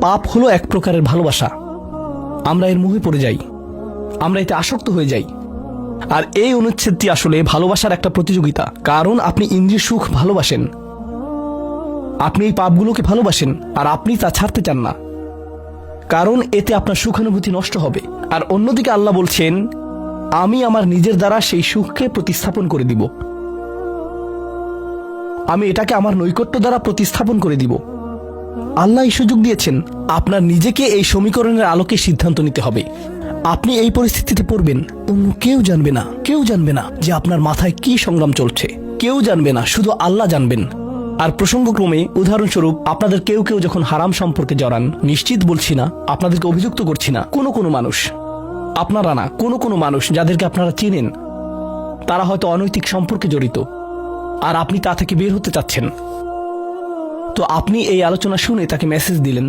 পাপ হলো এক প্রকারের ভালোবাসা। আমরা এর মোহে পড়ে যাই, আমরা এতে আসক্ত হয়ে যাই। আর এই অনুচ্ছেদটি আসলে ভালোবাসার একটা প্রতিযোগিতা। কারণ আপনি ইন্দ্রিয় সুখ ভালোবাসেন, আপনি এই পাপগুলোকে ভালোবাসেন, আর আপনি তা ছাড়তে চান না, কারণ এতে আপনার সুখানুভূতি নষ্ট হবে। আর অন্যদিকে আল্লাহ বলছেন, আমি আমার নিজের দ্বারা সেই সুখকে প্রতিস্থাপন করে দিব, আমি এটাকে আমার নৈকট্য দ্বারা প্রতিস্থাপন করে দিব। আল্লাহ এই সুযোগ দিয়েছেন, আপনার নিজেকে এই সমীকরণের আলোকে সিদ্ধান্ত নিতে হবে। আপনি এই পরিস্থিতিতে পড়বেন, অন্য কেউ জানবে না, কেউ জানবে না যে আপনার মাথায় কি সংগ্রাম চলছে, কেউ জানবে না, শুধু আল্লাহ জানবেন। আর প্রসঙ্গক্রমে উদাহরণস্বরূপ আপনাদের কেউ কেউ যখন হারাম সম্পর্কে জড়ান, নিশ্চিত বলছি না, আপনাদেরকে অভিযুক্ত করছি না, কোনো মানুষ, আপনারা না, কোনো মানুষ যাদেরকে আপনারা চেনেন, তারা হয়তো অনৈতিক সম্পর্কে জড়িত, আর আপনি তা থেকে বের হতে চাচ্ছেন। তো আপনি এই আলোচনা শুনে তাকে মেসেজ দিলেন,